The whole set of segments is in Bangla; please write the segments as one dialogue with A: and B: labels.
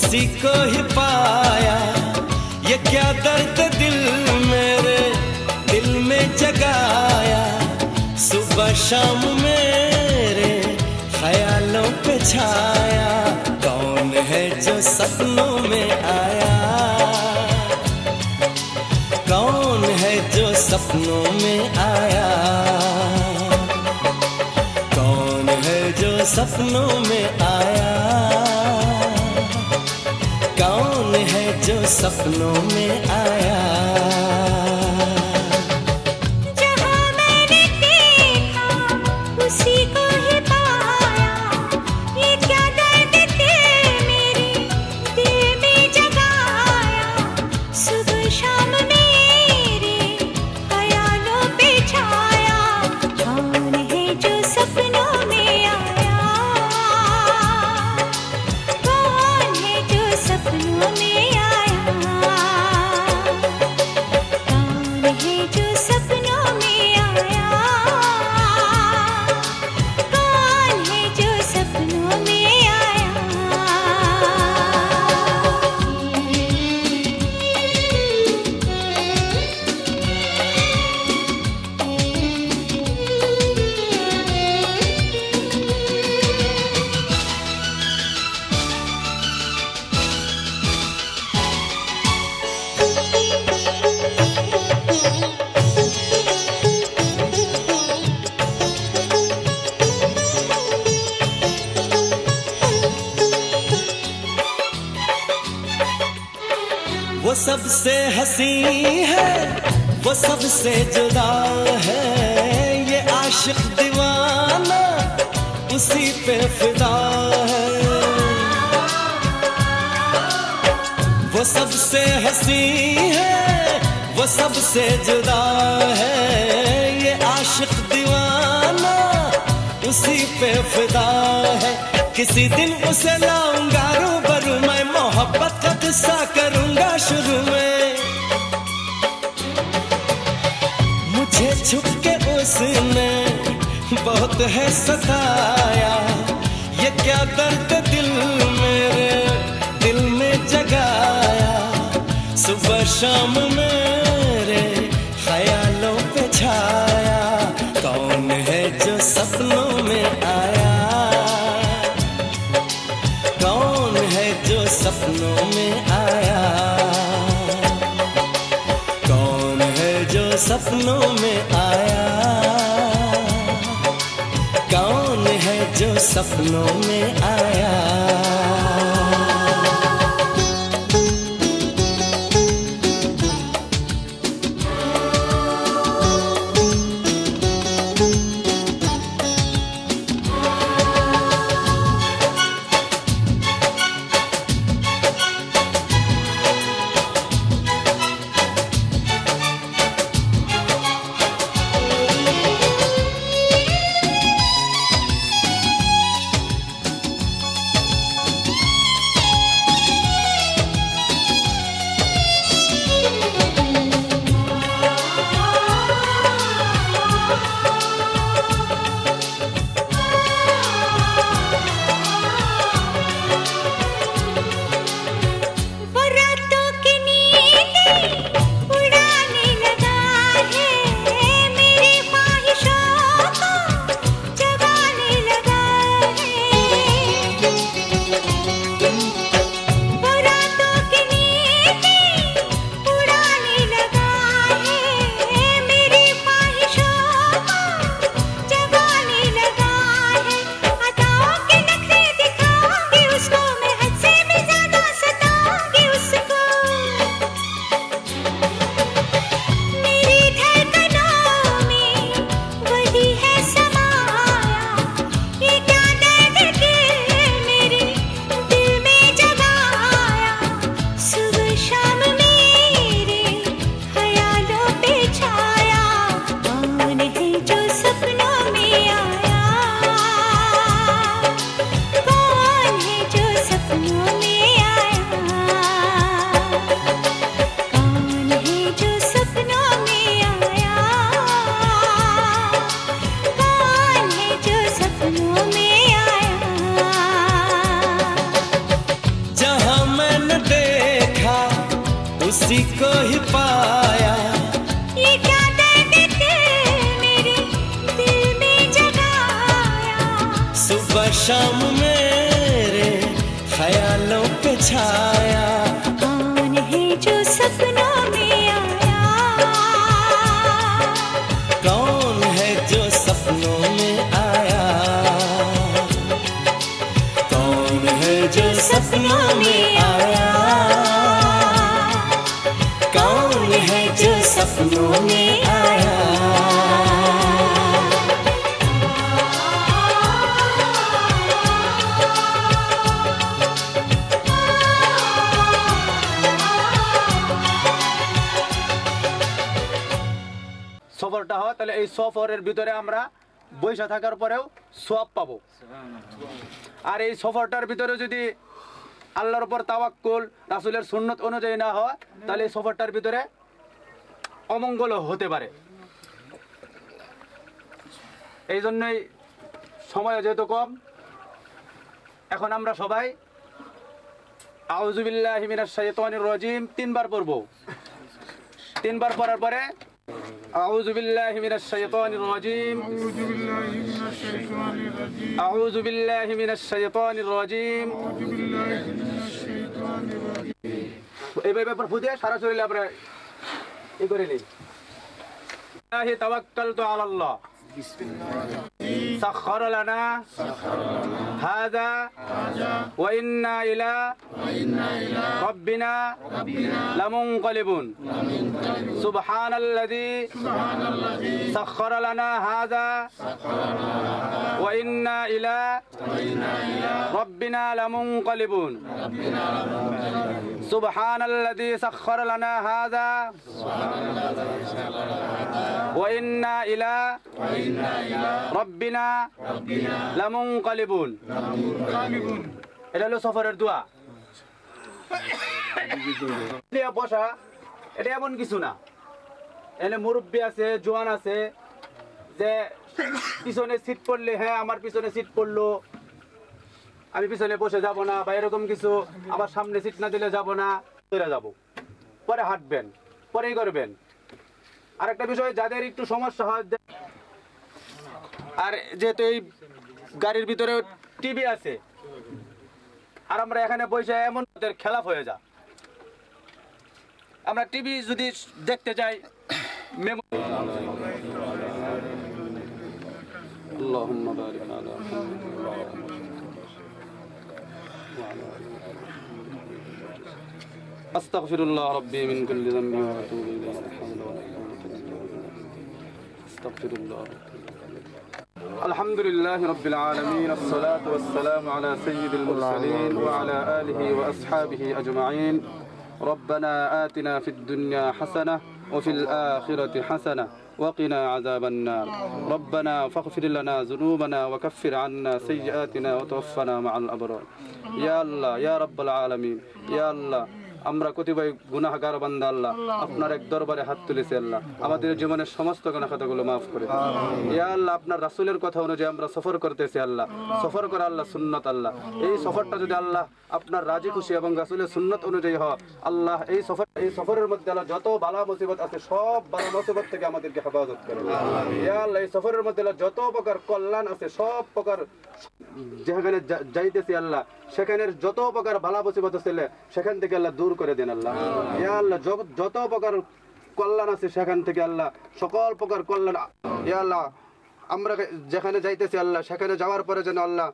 A: उसी को ही पाया। ये क्या दर्द दिल मेरे दिल में जगाया, सुबह शाम मेरे ख्यालों पे छाया। कौन है जो सपनों में आया, कौन है जो सपनों में आया, कौन है जो सपनों में आया, कौन है जो सपनों में आया। वो सबसे हंसी है, वो सबसे जुदा है, ये आशिक दीवाना उसी पे फिदा है। वो सबसे हंसी है, वो सबसे जुदा है, ये आशिक दीवाना उसी पे फिदा है। किसी दिन उसे लाऊंगा रूबरू, मैं मोहब्बत का किस्सा करूंगा शुरू में। मुझे छुप के उसने बहुत है सताया, ये क्या दर्द दिल मेरे दिल में जगाया। सुबह शाम मेरे ख्यालों पे छाया, कौन है जो सपनों में आया, कौन है जो सपनों में आया, कौन है जो सपनों में आया, कौन है जो सपनों में आया। किसी को ही पाया।
B: ये क्या दर्द मेरे दिल में जगाया।
A: सुबह शाम मेरे ख्यालों पे छाया।
B: कौन है जो सपनों में आया।
A: कौन है जो सपनों में आया। कौन है जो सपनों में आया। कौन है जो सपनों में आया।
C: সফরটা হয় তাহলে এই সফরের ভিতরে আমরা বৈশা থাকার পরেও সওয়াব পাবো। আর এই সফরটার ভিতরে যদি আল্লাহর উপর তাওয়াক্কুল রাসূলের সুন্নত অনুযায়ী না হয় তাহলে এই সফরটার ভিতরে অমঙ্গল হতে পারে। এই জন্যই সময় যেহেতু কম, এখন আমরা সবাই আউযু বিল্লাহি মিনাশ শাইতানির রাজিম 3 বার পড়ব। 3 বার পড়ার পরে আউযু বিল্লাহি মিনাশ শাইতানির রাজিম, আউযু বিল্লাহি মিনাশ শাইতানির রাজিম। এইভাবে ফুদে সারা শরীরে আমরা এই করে নিই। বিল্লাহি তাওয়াক্কালতু আলাল্লাহ সাখখারা লানা হাযা ওয়া ইন্না ইলা রাব্বিনা লামুনকালিবুন। সুবহানাল্লাযী সাখখারা লানা হাযা ওয়া ইন্না ইলা রাব্বিনা লামুনকালিবুন। সুবহানাল্লাযী সাখখারা লানা হাযা ওয়া ইন্না ইলা রাব্বিনা লামুনকালিবুন। এটা হলো সফরের দোয়া। বসা এটা এমন কিছু না, এনে মুরব্বী আছে, জোয়ান আছে, যে পিছনে সিট পড়লে হ্যাঁ আমার পিছনে সিট পড়লো আমি পিছনে বসে যাব না, বা এরকম কিছু আমার সামনে সিট না দিলে যাব না, চলে যাব, পরে হাঁটবেন, পরেই করবেন। আরেকটা বিষয়, যাদের একটু সমস্যা হয়, আর যেহেতু এই গাড়ির ভিতরে টিভি আছে আর আমরা এখানে বসে এমন খেলাফ হয়ে যা, আমরা টিভি যদি দেখতে চাই আল্লাহুম্মা বারিক আলা আস্তাগফিরুল্লাহ রাব্বি মিন কুল্লি যামবি ওয়া আতুবু ইলাইহি লা হাওলা ওয়া লা কুওয়াতা ইল্লা বিল্লাহ। আস্তাগফিরুল্লাহ। আলহামদুলিল্লাহি রাব্বিল আলামিন, আসসালাতু ওয়াসসালামু আলা সাইয়্যিদিল মুরসালিন ওয়া আলা আলিহি ওয়া আসহাবিহি আজমাইন। ربنا آتنا في الدنيا حسنة وفي الآخرة حسنة وقنا عذاب النار. ربنا فاغفر لنا ذنوبنا وكفر عنا سيئاتنا وتوفنا مع الأبرار. يا الله يا رب العالمين, يا الله আমরা কতিপয় গুনাহগার বান্দা আল্লাহ আপনার এক দরবারে হাত তুলেছি আল্লাহ, আমাদের জীবনের সমস্ত গুনাহ খাতাগুলো মাফ করে দিন। ইয়া আল্লাহ আপনার রাসূলের কথা অনুযায়ী আমরা সফর করতেছি আল্লাহ, সফর করা আল্লাহ সুন্নাত আল্লাহ, এই সফরটা যদি আল্লাহ আপনার রাজি খুশি এবং রাসূলের সুন্নাত অনুযায়ী হয় আল্লাহ, এই সফরের মধ্যে আল্লাহ যত বালা মুসিবত আছে সব বালা মুসিবত থেকে আমাদেরকে হেফাজত করে। ইয়া আল্লাহ এই সফরের মধ্যে যত প্রকার কল্যাণ আছে সব প্রকার যেখানে যাইতেছি আল্লাহ সেখানের যত প্রকার বালা মুসিবত আছে সেখান থেকে আল্লাহ দূর করে দেন আল্লাহ। ইয়া আল্লাহ যত প্রকার কল্যাণ আছে সেখান থেকে আল্লাহ সকল প্রকার কল্যাণ, ইয়া আল্লাহ আমরা যেখানে যাইতেছি আল্লাহ সেখানে যাওয়ার পরে যেন আল্লাহ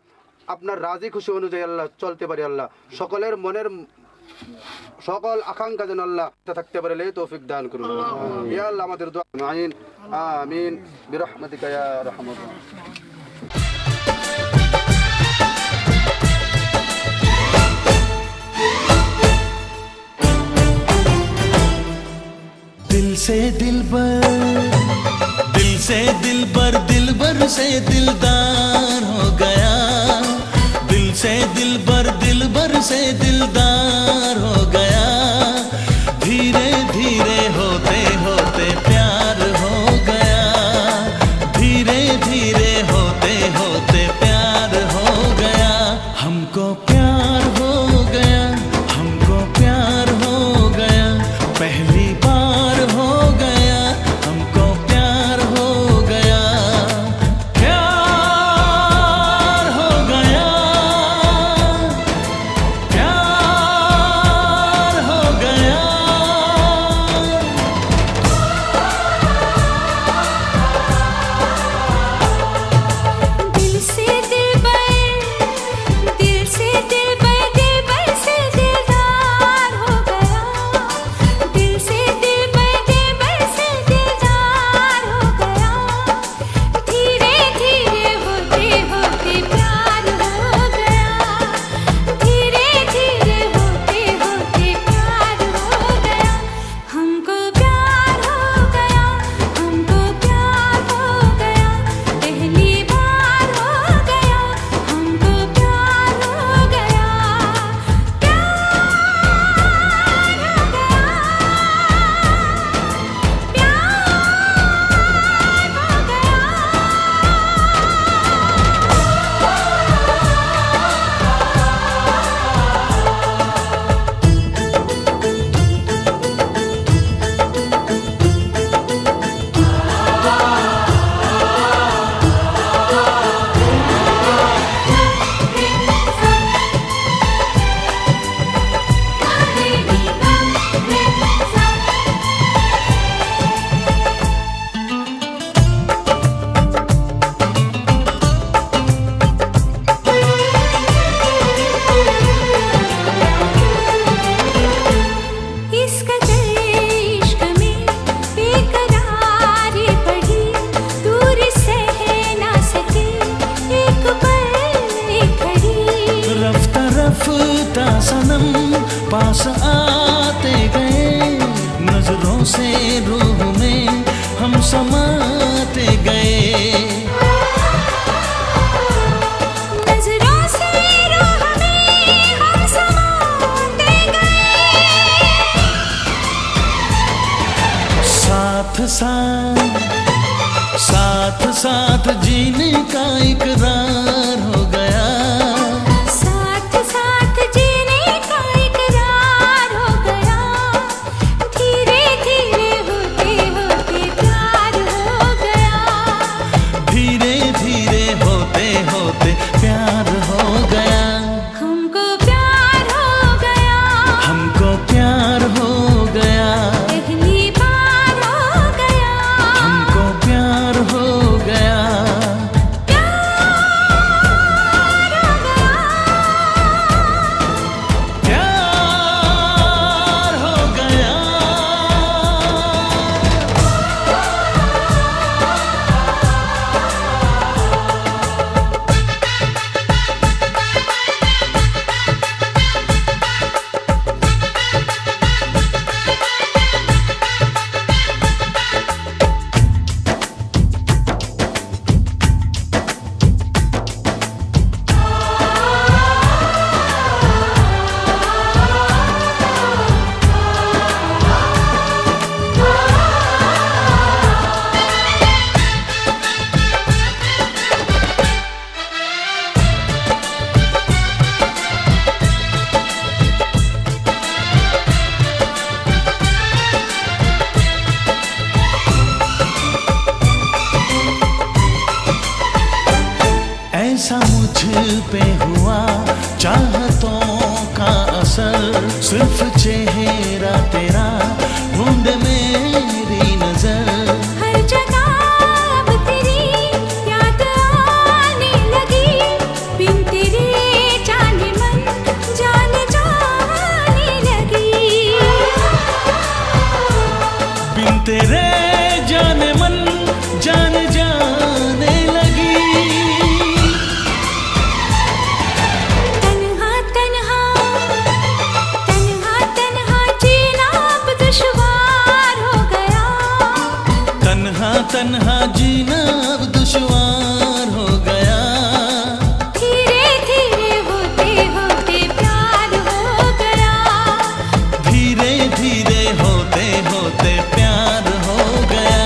C: আপনার রাজি খুশি অনুযায়ী আল্লাহ চলতে পারি আল্লাহ, সকলের মনের সকল আকাঙ্ক্ষা যেন আল্লাহ থাকতে পারে তৌফিক দান করুন। ইয়া আল্লাহ আমাদের দোয়া আমিন আমিন বিরহমাতিকা ইয়া আরহামার রাহিমিন।
D: दिल से दिलबर, दिल से दिलबर, दिलबर से दिलदार हो गया। दिल से दिलबर, दिलबर से दिलदार हो गया। धीरे धीरे होते होते प्यार हो गया। धीरे धीरे होते होते प्यार हो गया। हमको प्यार हो गया, हमको प्यार हो गया। बेटा सनम पास आते गए, नजरों से रूह में हम समाते गए।
B: नजरों से रूह में हम समाते गए।
D: साथ साथ साथ जीने का इकरार हो गया,
B: साथ साथ जीने का इकरार हो गया। धीरे धीरे होते होते प्यार हो गया,
D: धीरे धीरे होते होते प्यार हो गया।
B: हमको प्यार हो गया,
D: हमको प्यार हो गया,
B: पहली बार हो गया।
D: हमको प्यार हो गया। प्यार हो गया। ऐसा मुझ पे हुआ चाहतों का असर, सिर्फ चेहरा तेरा ढूंढ मेरी नजर।
B: हर जगह अब तेरी याद आने लगी, बिन तेरे जाने मन जान जाने लगी।
D: बिन तेरे जाने मन जान जाने लगी।
B: तन्हा तन्हा तन्हा तन्हा जीना अब दुश्वार हो गया,
D: तन्हा तन्हा जीना अब दुश्वार हो गया।
B: धीरे धीरे होते होते प्यार हो गया,
D: धीरे धीरे होते होते प्यार हो गया।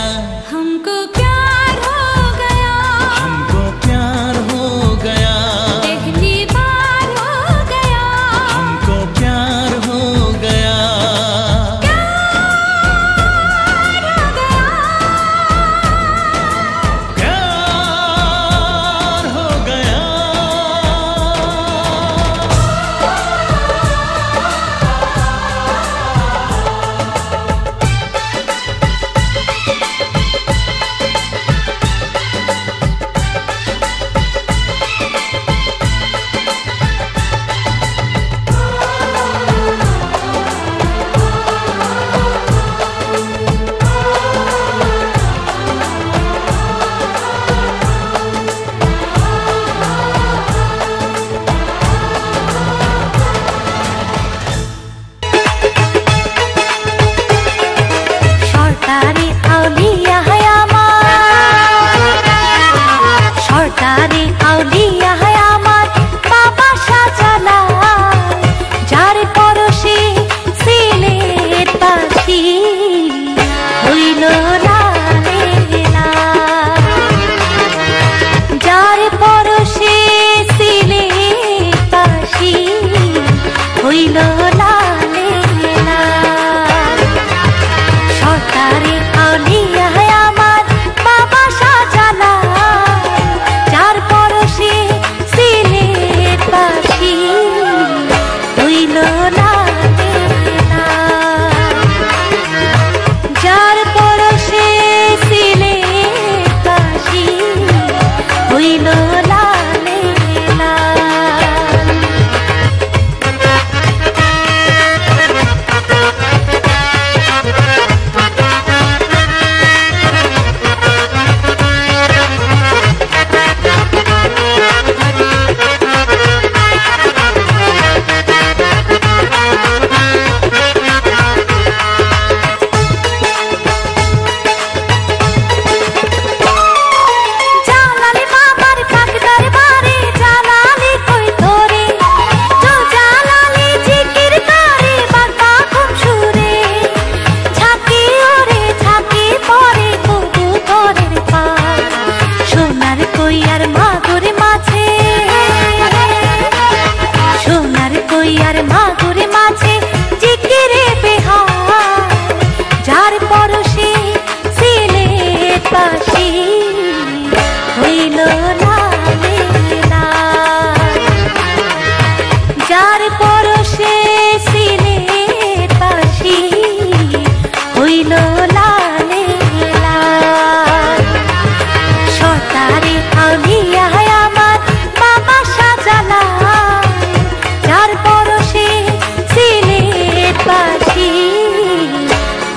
B: हमको प्यार हो गया,
D: हमको प्यार हो गया,
B: पहली बार हो गया।
D: हमको प्यार हो गया।
B: प्यार हो गया। দরিয়ার মাগুর মাঝে জিকিরে বেহাল, যার পরশে সিলেট বাসি হইল লালে লাল, যার পরশে সিলেট বাসি হইল লালে লাল। সরকারে আউলিয়া আমার বাবা শাহজালাল, যার পরশে সিলেট বাসি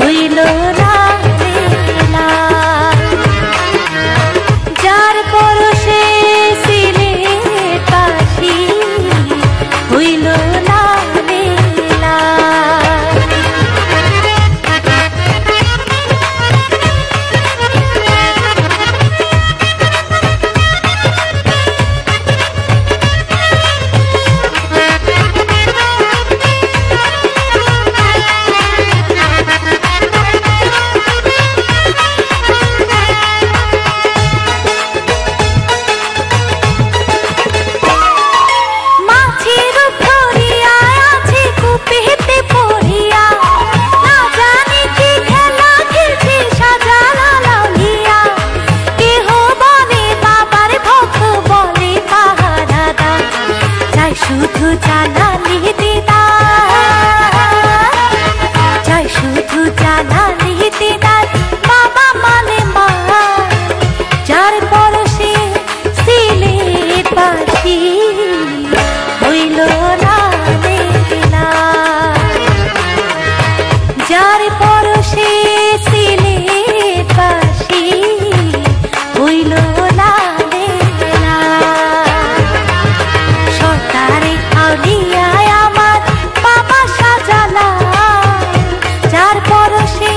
B: হইল লালে লাল, যার পরশে সিলেট বাসি হইল লালে লাল। মাছের ধরিয়া আছে কুপেতে পড়িয়া, না জানি কি খেলা খেলছে শাহজালাল আউলিয়া। কেহ বলে বাবার ভক্ত, বলে পাহারাদার, চাই শুধু জালালি দিদার, চাই শুধু জালালি দিদার। বাবা মানে মা, যার পরশে সিলেট বাসি হইল লালে লাল, যার পরশে সিলেট বাসি হইল লালে লাল। সরকারে আউলিয়া আমার বাবা শাহজালাল, যার পরশে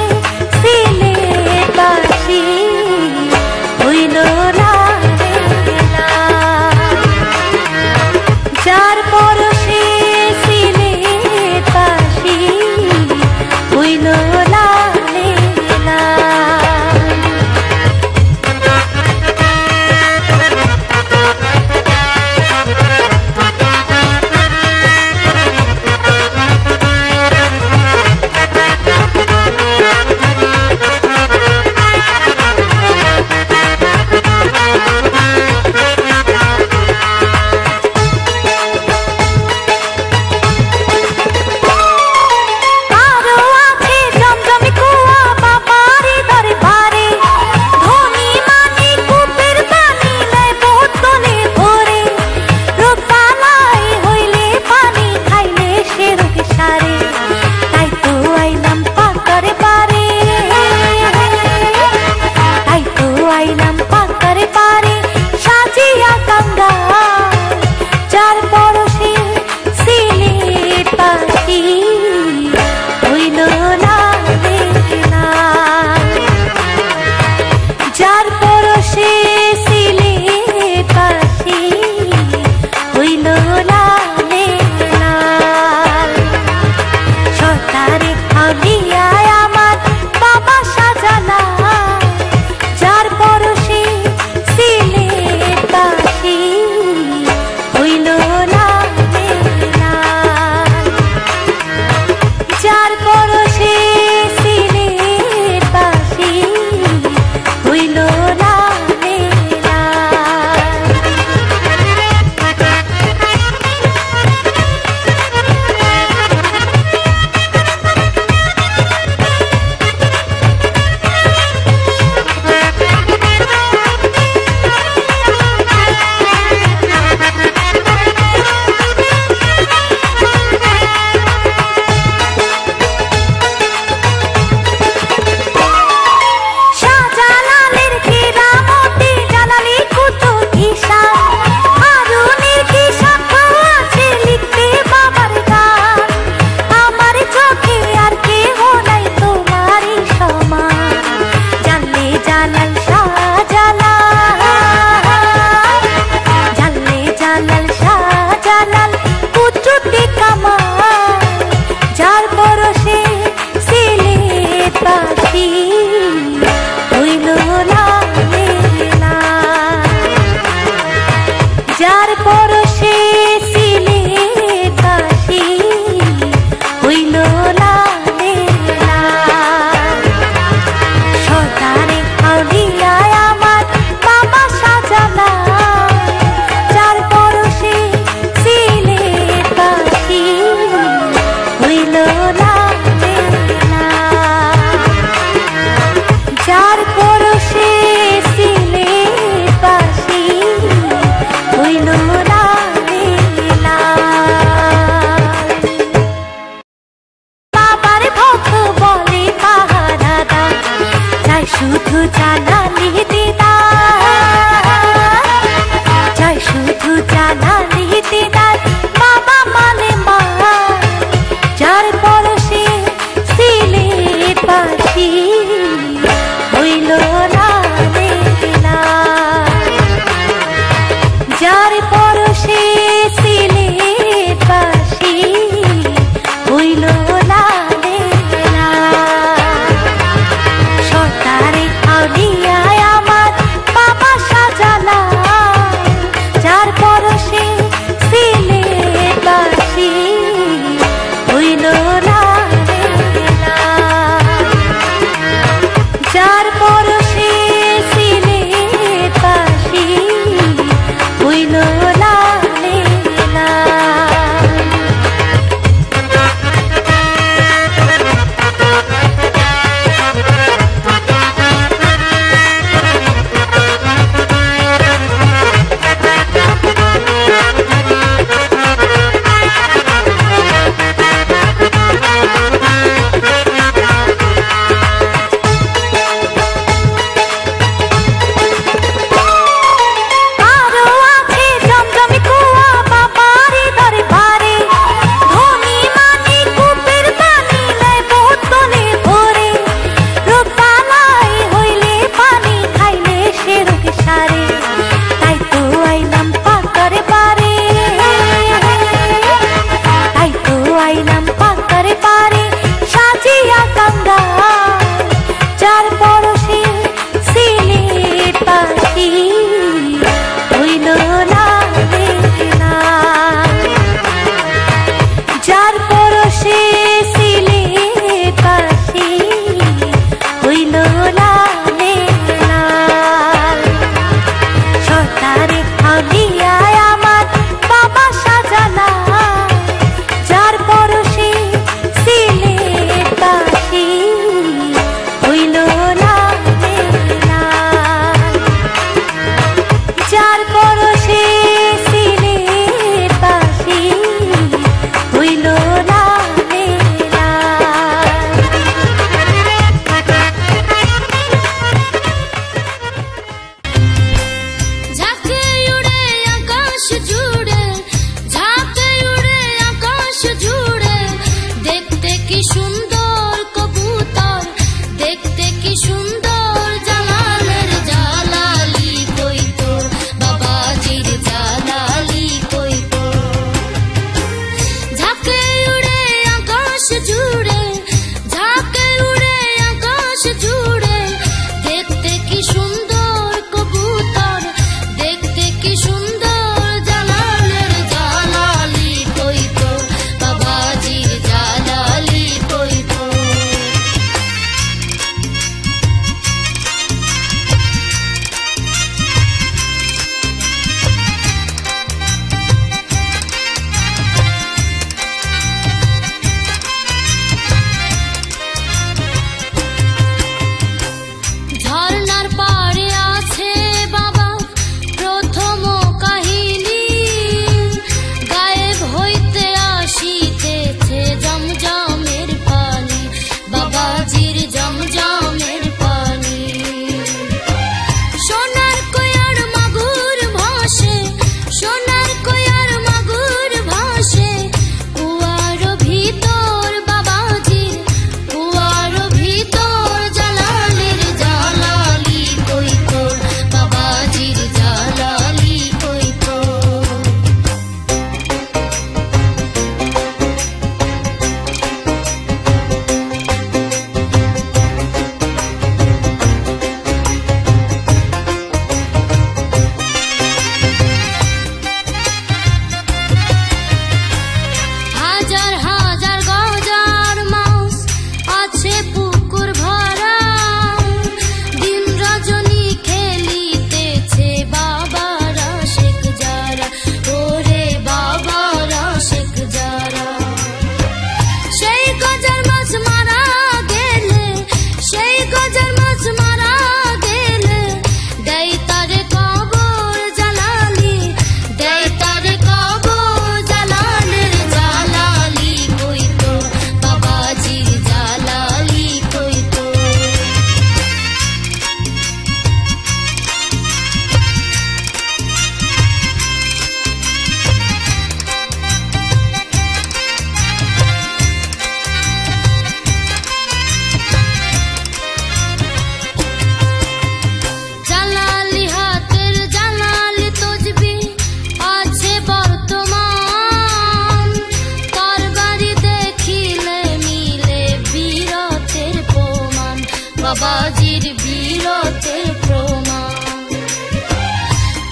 E: বাবাজির বীরত্বের প্রমাণ।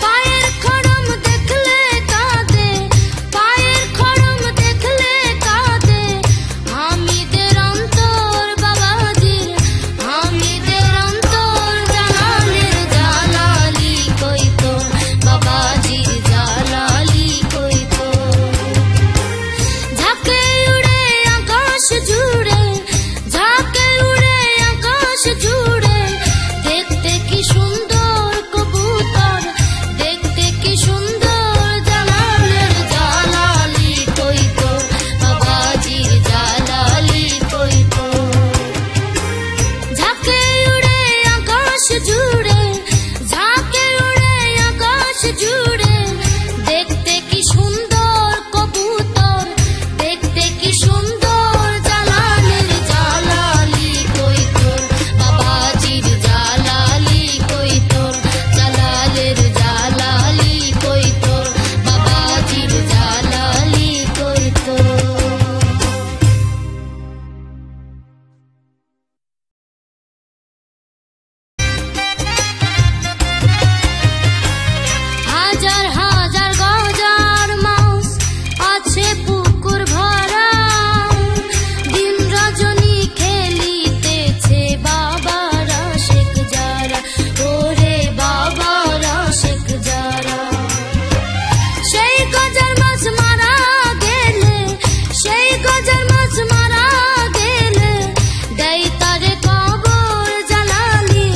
E: পায়ের খড়ম দেখলে কাঁদে, পায়ের খড়ম দেখলে কাঁদে হামিদের অন্তর বাবাজির, হামিদের অন্তর। জালালের জালালি কই তোর বাবাজির জালালি কই তোর। ঝাঁকে উড়ে আকাশ জুড়ে, ঝাঁকে উড়ে আকাশ জুড়ে দেখতে কি সুন্দর কবুতর, দেখতে কি সুন্দর। জালালের জালালি কই তোর বাবাজির জালালি কই তোর। ঝাঁকে উড়ে আকাশ জুড়ে, ঝাঁকে উড়ে আকাশ জুড়ে দেখতে কি সুন্দর কবুতর, দেখতে কি সুন্দর। জালালের জালালি কই তোর বাবাজির জালালি কই তোর। জালালের জালালি কই তোর বাবাজির জালালি কই তোর। হাজার হাজার গজার মাছ আছে পুকুর ভরা, দিন রজনী খেলিতেছে বাবারা শেখ যারা, ওরে বাবারা শেখ যারা। সেই গজার মাছ মারা গেলে, সেই গজার মাছ মারা গেলে দেয় তারে কবর জালালি,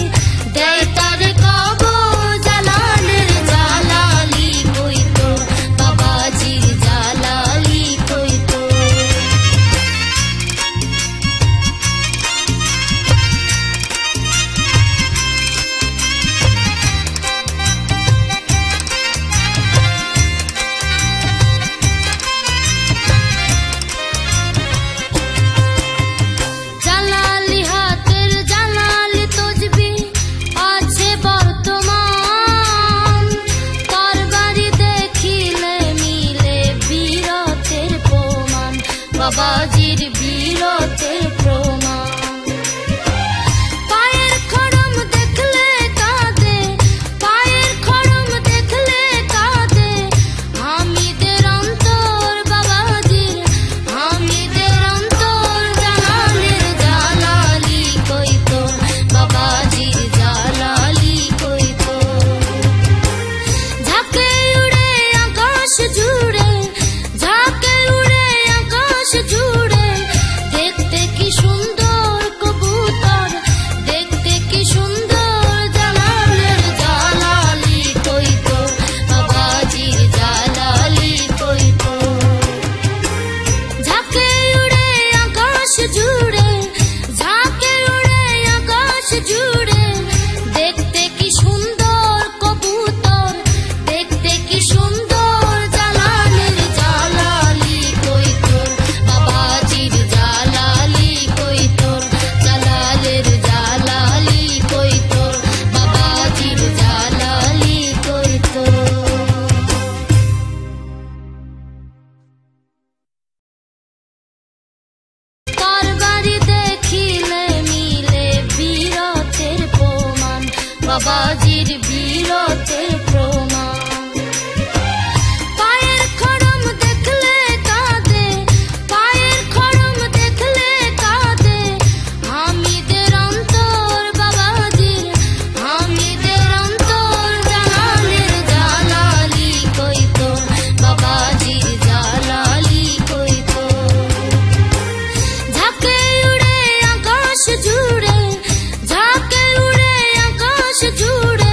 E: দেয় তারে কবর। জালালের জালালি কই তোর বাবাজির জালালি কই তোর। জালালি হাতের জালালি তসবি আছে বর্তমান, তরবারি দেখিলে মিলে বীরত্বের প্রমাণ, বাবাজির বীরত্বের প্রমাণ। পায়ের খড়ম দেখলে কাঁদে, পায়ের খড়ম দেখলে কাঁদে হামিদের অন্তর বাবাজির, হামিদের অন্তর। জালালের জালালি কই তোর বাবাজির জালালি কই তোর। ঝাঁকে উড়ে আকাশ জুড়ে, ঝাঁকে উড়ে আকাশ জুড়ে দেখতে কি সুন্দর কবুতর, দেখতে কি সুন্দর। জালালের জালালি কই তোর বাবাজির জালালি কই তোর। ঝাঁকে উড়ে আকাশ জুড়ে, ঝাঁকে উড়ে আকাশ জুড়ে দেখতে কি সুন্দর কবুতর, দেখতে কি সুন্দর। জালালের জালালি কই তোর বাবাজির জালালি কই তোর। জালালের জালালি কই তোর বাবাজির জালালি কই তোর। তরবারি দেখিলে মিলে বীরত্বের প্রমাণ, বাবাজির বীরত্বের প্রমাণ। পায়ের খড়ম দেখলে কাঁদে, পায়ের খড়ম দেখলে কাঁদে হামিদের অন্তর বাবাজির, হামিদের অন্তর। জালালের জালালি কই তোর বাবাজির জালালি কই তোর। ঝাঁকে উড়ে আকাশ জুড়ে, ঝাঁকে উড়ে আকাশ জুড়ে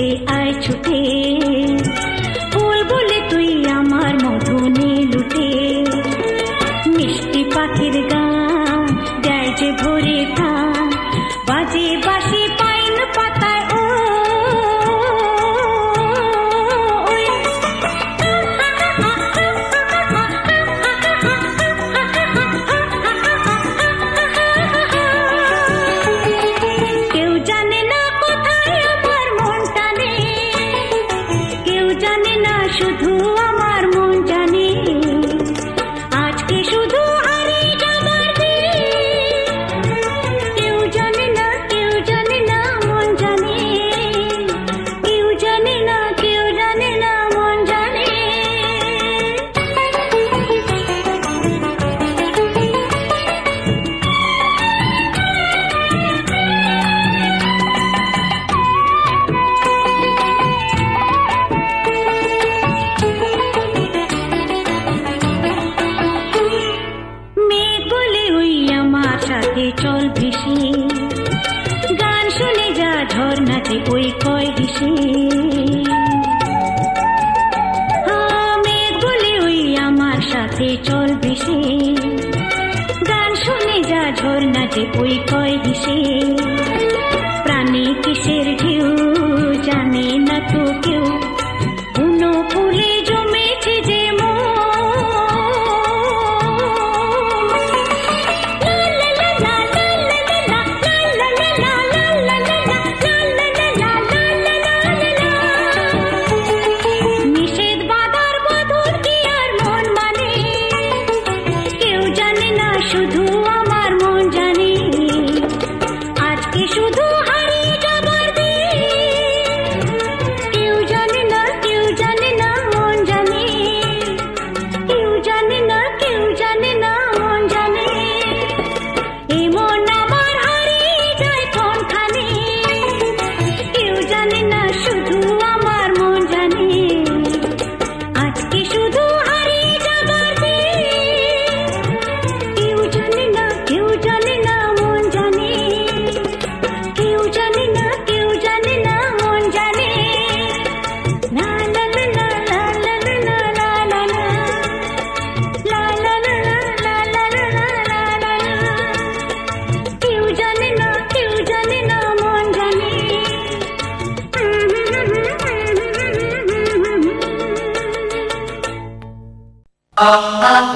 B: ছুটে আয় ছুটে ফুল বলে তুই আমার মধু নে লুটে মিষ্টি পাখির গান গায় যে ভরে থান বাজে বাঁশি পাইন পাতায় ও কেউ জানে না কোথায় আমার মন টানে কেউ জানে না শুধু আমার মন জানে আজকে শুধু হারিয়ে যাবার দিন কেউ জানে না মন জানে কেউ জানে না মন জানে মেঘ বলে ওই আমার সাথে চল ভেসে গান শুনে যা ঝর্ণাতে ওই কয় হেসে মেঘ বলে ওই আমার সাথে চল ভেসে গান শুনে যা ঝর্ণাতে ওই কয় হেসে প্রাণী কিসের ঢেউ জানে না তো কেউ বুনো ফুলে জমেছে যে মন নিষেধ বাধার বধুর কি আর মন মানে কেউ জানে না শুধু আমার মন জানে আজকে শুধু হারিয়ে যাবার দিন কেউ জানে না মন জানে কেউ জানে না মন জানে এই মন আমার হারিয়ে যায় কোনখানে কেউ জানে না শুধু আমার মন জানে আজকে শুধু হারিয়ে যাবার দিন কেউ জানে না মন জানে কেউ জানে না মন জানে লা লা লা লা লা লা লা লা লা লা লা লা লা লা লা লা লা কেউ জানে না মন জানে
F: Ah